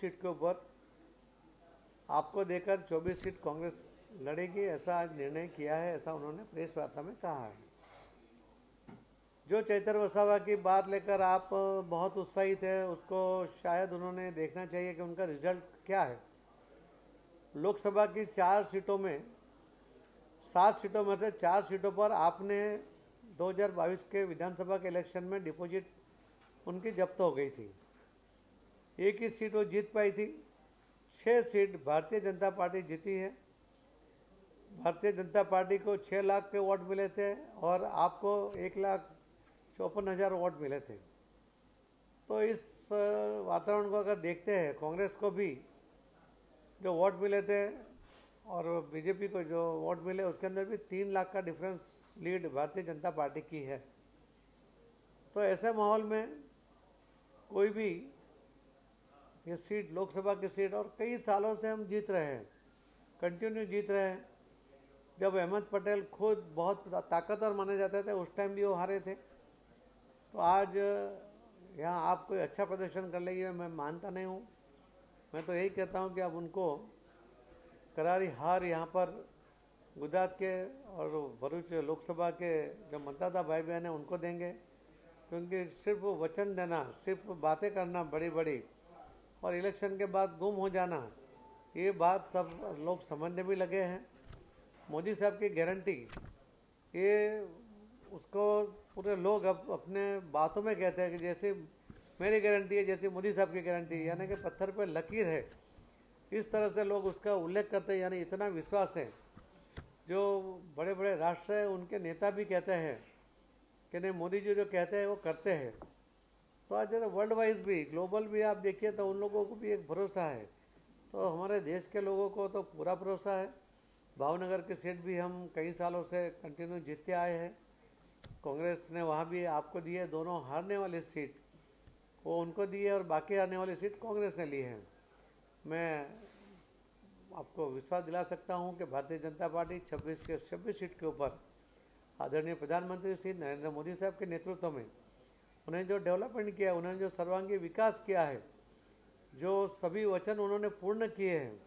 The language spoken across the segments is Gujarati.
सीट के ऊपर आपको देकर 24 सीट कांग्रेस लड़ेगी, ऐसा आज निर्णय किया है, ऐसा उन्होंने प्रेस वार्ता में कहा है। जो चैतर वसावा की बात लेकर आप बहुत उत्साहित है, उसको शायद उन्होंने देखना चाहिए कि उनका रिजल्ट क्या है। लोकसभा की 4 सीटों में 7 सीटों में से 4 सीटों पर आपने 2022 के विधानसभा के इलेक्शन में डिपॉजिट उनकी जब्त हो गई थी। एक ही सीट वो जीत पाई थी। 6 सीट भारतीय जनता पार्टी जीती है। भारतीय जनता पार्टी को 6 लाख के वोट मिले थे और आपको 1,54,000 वोट मिले थे। तो इस वातावरण को अगर देखते हैं, कांग्रेस को भी जो वोट मिले थे और बीजेपी को जो वोट मिले, उसके अंदर भी 3 लाख का difference lead Bharatiya Janata party की है। तो ऐसे माहौल में कोई भी ये सीट, लोकसभा की सीट, और कई सालों से हम जीत रहे हैं, कंटिन्यू जीत रहे हैं। जब अहमद पटेल खुद बहुत ताकतवर माने जाते थे, उस टाइम भी वो हारे थे। तो आज यहाँ आप कोई अच्छा प्रदर्शन कर लेंगे, मैं मानता नहीं हूँ। मैं तो यही कहता हूँ कि अब उनको करारी हार यहाँ पर गुजरात के और भरूच लोकसभा के जो मतदाता भाई बहन हैं उनको देंगे, क्योंकि सिर्फ वचन देना, सिर्फ बातें करना बड़ी बड़ी और इलेक्शन के बाद गुम हो जाना, ये बात सब लोग समझने भी लगे हैं। मोदी साहब की गारंटी, ये उसको पूरे लोग अब अपने बातों में कहते हैं कि जैसे मेरी गारंटी है, जैसे मोदी साहब की गारंटी, यानी कि पत्थर पे लकीर है, इस तरह से लोग उसका उल्लेख करते हैं। यानी इतना विश्वास है। जो बड़े बड़े राष्ट्र हैं उनके नेता भी कहते हैं कि नहीं, मोदी जी जो कहते हैं वो करते हैं। तो आज जरा वर्ल्ड वाइज भी, ग्लोबल भी आप देखिए तो उन लोगों को भी एक भरोसा है। तो हमारे देश के लोगों को तो पूरा भरोसा है। भावनगर की सीट भी हम कई सालों से कंटिन्यू जीतते आए हैं। कांग्रेस ने वहाँ भी आपको दी है। दोनों हारने वाली सीट वो उनको दी है और बाकी हारने वाली सीट कांग्रेस ने ली है। मैं आपको विश्वास दिला सकता हूँ कि भारतीय जनता पार्टी 26 के 26 सीट के ऊपर आदरणीय प्रधानमंत्री श्री नरेंद्र मोदी साहब के नेतृत्व में उन्हें जो डेवलपमेंट किया, उन्होंने जो सर्वांगीण विकास किया है, जो सभी वचन उन्होंने पूर्ण किए हैं,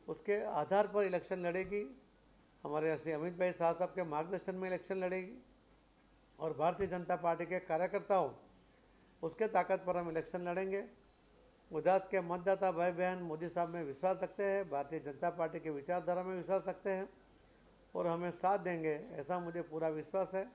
उसके आधार पर इलेक्शन लड़ेगी। हमारे श्री अमित भाई शाह साहब के मार्गदर्शन में इलेक्शन लड़ेगी और भारतीय जनता पार्टी के कार्यकर्ताओं उसके ताकत पर हम इलेक्शन लड़ेंगे। गुजरात के मतदाता भाई बहन मोदी साहब में विश्वास रखते हैं, भारतीय जनता पार्टी की विचारधारा में विश्वास रखते हैं और हमें साथ देंगे, ऐसा मुझे पूरा विश्वास है।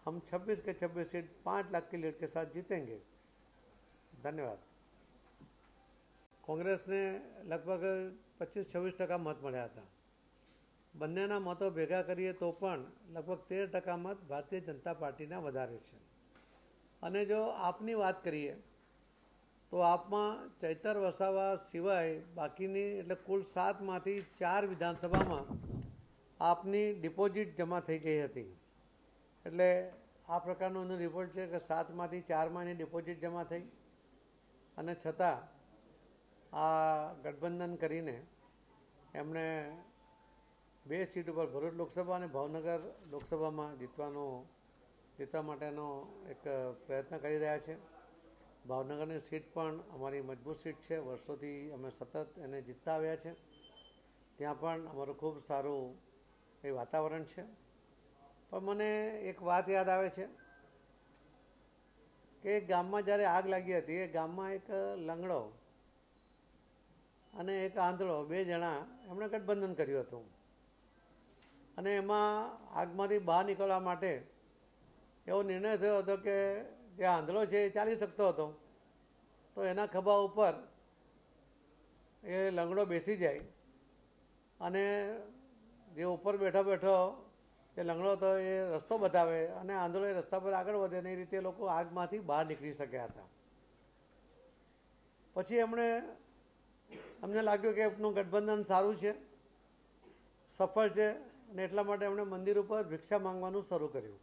हम 26 के 26 सीट 5 लाख की लीड के साथ जीतेंगे। धन्यवाद। કોંગ્રેસને લગભગ 25-26% મત મળ્યા હતા। બંનેના મતો ભેગા કરીએ તો પણ લગભગ 13% મત ભારતીય જનતા પાર્ટીના વધારે છે। અને જો આપની વાત કરીએ તો આપમાં ચૈતર વસાવા સિવાય બાકીની એટલે કુલ 7માંથી 4 વિધાનસભામાં આપની ડિપોઝિટ જમા થઈ ગઈ હતી। એટલે આ પ્રકારનો એનો રિપોર્ટ છે કે 7માંથી 4માં એની ડિપોઝિટ જમા થઈ અને છતાં આ ગઠબંધન કરીને એમણે 2 સીટ ઉપર ભરૂચ લોકસભા અને ભાવનગર લોકસભામાં જીતવા માટેનો એક પ્રયત્ન કરી રહ્યા છે। ભાવનગરની સીટ પણ અમારી મજબૂત સીટ છે, વર્ષોથી અમે સતત એને જીતતા આવ્યા છે। ત્યાં પણ અમારું ખૂબ સારું એ વાતાવરણ છે। પણ મને એક વાત યાદ આવે છે કે એક ગામમાં જ્યારે આગ લાગી હતી, એ ગામમાં એક લંગડો અને એક આંધળો, 2 જણા એમણે ગઠબંધન કર્યું હતું અને એમાં આગમાંથી બહાર નીકળવા માટે એવો નિર્ણય થયો હતો કે જે આંધળો છે એ ચાલી શકતો હતો, તો એના ખભા ઉપર એ લંગડો બેસી જાય અને જે ઉપર બેઠો બેઠો એ લંગડો હતો એ રસ્તો બતાવે અને આંધળો એ રસ્તા પર આગળ વધે ને, એ રીતે લોકો આગમાંથી બહાર નીકળી શક્યા હતા। પછી અમને લાગ્યું કે એમનું ગઠબંધન સારું છે, સફળ છે, અને એટલા માટે એમણે મંદિર ઉપર ભિક્ષા માંગવાનું શરૂ કર્યું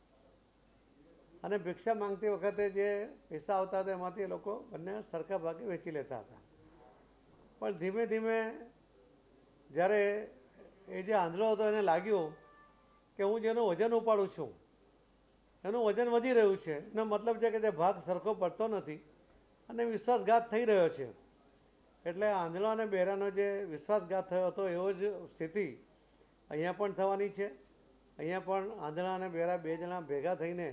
અને ભિક્ષા માંગતી વખતે જે પૈસા આવતા હતા એમાંથી એ લોકો બંને સરખા ભાગે વેચી લેતા હતા। પણ ધીમે ધીમે જ્યારે એ જે આંધળો હતો એને લાગ્યું કે હું જેનું વજન ઉપાડું છું એનું વજન વધી રહ્યું છે, એનો મતલબ છે કે જે ભાગ સરખો પડતો નથી અને વિશ્વાસઘાત થઈ રહ્યો છે। એટલે આંધળા અને બહેરાનો જે વિશ્વાસઘાત થયો હતો એવો જ સ્થિતિ અહીંયા પણ થવાની છે. અહીંયા પણ આંધળા અને બહેરા બે જણા ભેગા થઈને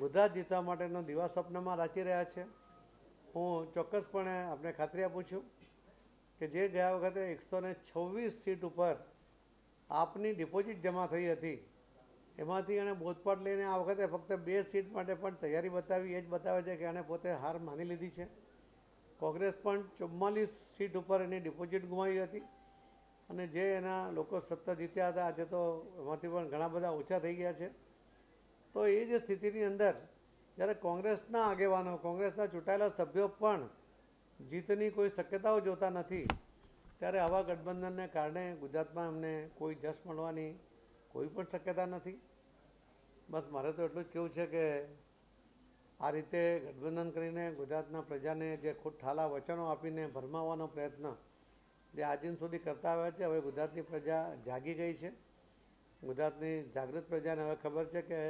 ગુજરાત જીતવા માટેનો દિવા સ્વપ્નમાં રાચી રહ્યા છે. હું ચોક્કસપણે આપને ખાતરી આપું છું કે જે ગયા વખતે 126 સીટ ઉપર આપની ડિપોઝિટ જમા થઈ હતી એમાંથી એણે બોધપાઠ લઈને આ વખતે ફક્ત 2 સીટ માટે પણ તૈયારી બતાવી. એ જ બતાવે છે કે એણે પોતે હાર માની લીધી છે. કોંગ્રેસ પણ 44 સીટ ઉપર એની ડિપોઝિટ ગુમાવી હતી અને જે એના લોકો સત્તા જીત્યા હતા આજે તો એમાંથી પણ ઘણા બધા ઓછા થઈ ગયા છે. તો એ જ સ્થિતિની અંદર જ્યારે કોંગ્રેસના આગેવાનો, કોંગ્રેસના ચૂંટાયેલા સભ્યો પણ જીતની કોઈ શક્યતાઓ જોતા નથી, ત્યારે આવા ગઠબંધનને કારણે ગુજરાતમાં અમને કોઈ જશ મળવાની કોઈ પણ શક્યતા નથી. બસ મારે તો એટલું જ કહેવું છે કે આ રીતે ગઠબંધન કરીને ગુજરાતના પ્રજાને જે ખુદ ઠાલા વચનો આપીને ભરમાવવાનો પ્રયત્ન જે આજ દિન સુધી કરતા આવ્યા છે, હવે ગુજરાતની પ્રજા જાગી ગઈ છે. ગુજરાતની જાગૃત પ્રજાને હવે ખબર છે કે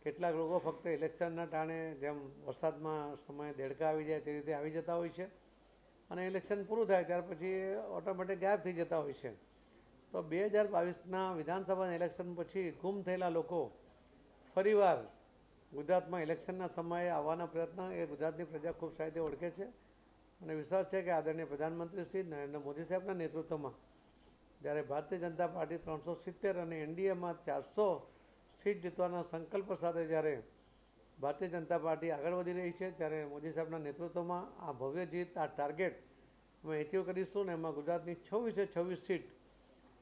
કેટલાક લોકો ફક્ત ઇલેક્શનના ટાણે જેમ વરસાદમાં સમયે દેડકા આવી જાય તે રીતે આવી જતા હોય છે અને ઇલેક્શન પૂરું થાય ત્યાર પછી ઓટોમેટિક ગાયબ થઈ જતા હોય છે. તો 2022ના વિધાનસભા ઇલેક્શન પછી ગુમ થયેલા લોકો ફરીવાર ગુજરાતમાં ઇલેક્શનના સમયે આવવાના પ્રયત્ન એ ગુજરાતની પ્રજા ખૂબ સારી રીતે ઓળખે છે અને વિશ્વાસ છે કે આદરણીય પ્રધાનમંત્રી શ્રી નરેન્દ્ર મોદી સાહેબના નેતૃત્વમાં જ્યારે ભારતીય જનતા પાર્ટી 370 અને એનડીએમાં 400 સીટ જીતવાના સંકલ્પ સાથે જ્યારે ભારતીય જનતા પાર્ટી આગળ વધી રહી છે, ત્યારે મોદી સાહેબના નેતૃત્વમાં આ ભવ્ય જીત, આ ટાર્ગેટ અમે એચીવ કરીશું ને એમાં ગુજરાતની 26 સીટ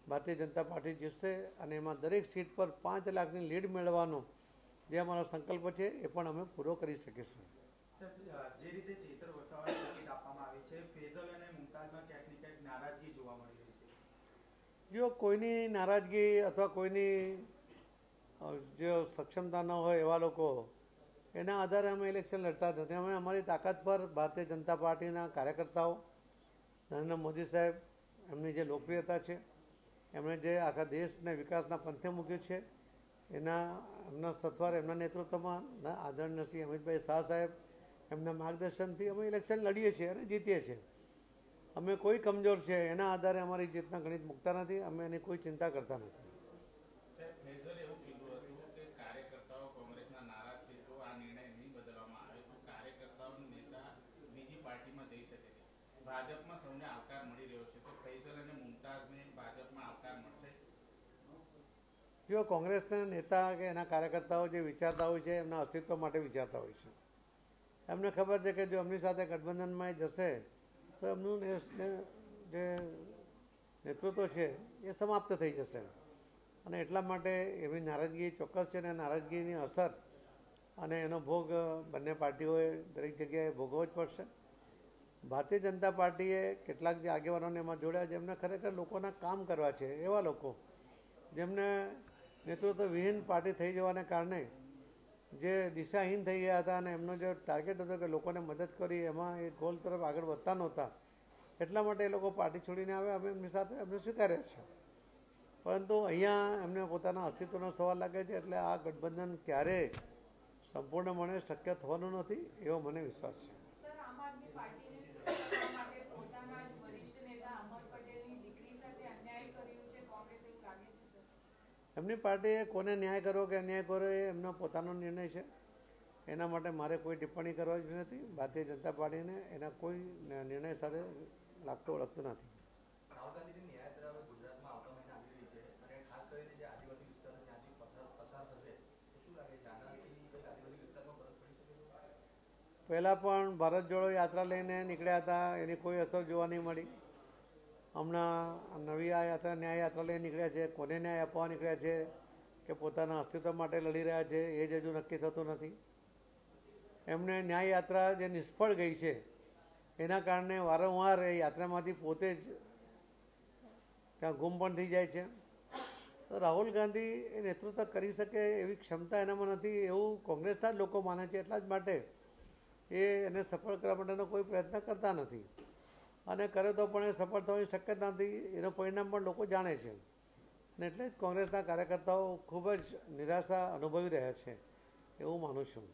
ભારતીય જનતા પાર્ટી જીતશે અને એમાં દરેક સીટ પર 5 લાખની લીડ મેળવવાનો જે અમારો સંકલ્પ છે એ પણ અમે પૂરો કરી શકીશું. જે રીતે ચેતર વસાવાને ટિકિટ આપવામાં આવી છે, ફેઝલ અને મુમતાઝમાં ક્યાંક ને ક્યાંક નારાજગી જોવા મળી રહી છે. જો કોઈની નારાજગી અથવા કોઈની જે સક્ષમતા ન હોય એવા લોકો એના આધારે અમે ઇલેક્શન લડતા જ નથી. અમે અમારી તાકાત પર ભારતીય જનતા પાર્ટીના કાર્યકર્તાઓ, નરેન્દ્ર મોદી સાહેબ, એમની જે લોકપ્રિયતા છે, એમણે જે આખા દેશને વિકાસના પંથે મૂક્યું છે, એમના સથવાર એમના નેતૃત્વમાં આદરણીય શ્રી અમિતભાઈ શાહ સાહેબ એમના માર્ગદર્શનથી અમે ઇલેક્શન લડીએ છીએ અને જીતીએ છીએ. અમે કોઈ કમજોર છે એના આધારે અમારી જીતના ગણિત મૂકતા નથી. અમે એની કોઈ ચિંતા કરતા નથી. ભાજપમાં સૌને આવકાર મળી રહ્યો છે, તો ફૈઝલ અને મુમતાઝને ભાજપમાં આવકાર મળશે? જો કોંગ્રેસના નેતા કે એના કાર્યકર્તાઓ જે વિચારતા હોય છે એમના અસ્તિત્વ માટે વિચારતા હોય છે. એમને ખબર છે કે જો એમની સાથે ગઠબંધનમાં જશે તો એમનું જે નેતૃત્વ છે એ સમાપ્ત થઈ જશે અને એટલા માટે એમની નારાજગી ચોક્કસ છે અને નારાજગીની અસર અને એનો ભોગ બંને પાર્ટીઓએ દરેક જગ્યાએ ભોગવવો જ પડશે. ભારતીય જનતા પાર્ટીએ કેટલાક જે આગેવાનોને એમાં જોડ્યા જેમને ખરેખર લોકોના કામ કરવા છે, એવા લોકો જેમને નેતૃત્વવિહીન પાર્ટી થઈ જવાને કારણે જે દિશાહીન થઈ ગયા હતા અને એમનો જે ટાર્ગેટ હતો કે લોકોને મદદ કરી એમાં એ ગોલ તરફ આગળ વધતા નહોતા, એટલા માટે એ લોકો પાર્ટી છોડીને આવ્યા. અમે એમની સાથે એમને સ્વીકાર્યા છે, પરંતુ અહીંયા એમને પોતાના અસ્તિત્વનો સવાલ લાગે છે. એટલે આ ગઠબંધન ક્યારેય સંપૂર્ણપણે શક્ય થવાનું નથી એવો મને વિશ્વાસ છે. એમની પાર્ટીએ કોને ન્યાય કરવો કે અન્યાય કરવો એ એમનો પોતાનો નિર્ણય છે. એના માટે મારે કોઈ ટિપ્પણી કરવા જ નથી. ભારતીય જનતા પાર્ટીને એના કોઈ નિર્ણય સાથે લાગતો ઓળખતું નથી. પહેલાં પણ ભારત જોડો યાત્રા લઈને નીકળ્યા હતા, એની કોઈ અસર જોવા નહીં મળી. હમણાં નવી આ યાત્રા ન્યાય યાત્રા લઈને નીકળ્યા છે. કોને ન્યાય આપવા નીકળ્યા છે કે પોતાના અસ્તિત્વ માટે લડી રહ્યા છે એ જ હજુ નક્કી થતું નથી. એમને ન્યાય યાત્રા જે નિષ્ફળ ગઈ છે એના કારણે વારંવાર એ યાત્રામાંથી પોતે જ ત્યાં ગુમ પણ થઈ જાય છે. તો રાહુલ ગાંધી એ નેતૃત્વ કરી શકે એવી ક્ષમતા એનામાં નથી એવું કોંગ્રેસના જ લોકો માને છે. એટલા જ માટે એ એને સફળ કરવા માટેનો કોઈ પ્રયત્ન કરતા નથી અને કરે તો પણ એ સફળ થવાની શક્યતા નથી. એનું પરિણામ પણ લોકો જાણે છે અને એટલે જ કોંગ્રેસના કાર્યકર્તાઓ ખૂબ જ નિરાશા અનુભવી રહ્યા છે એવું માનું છું.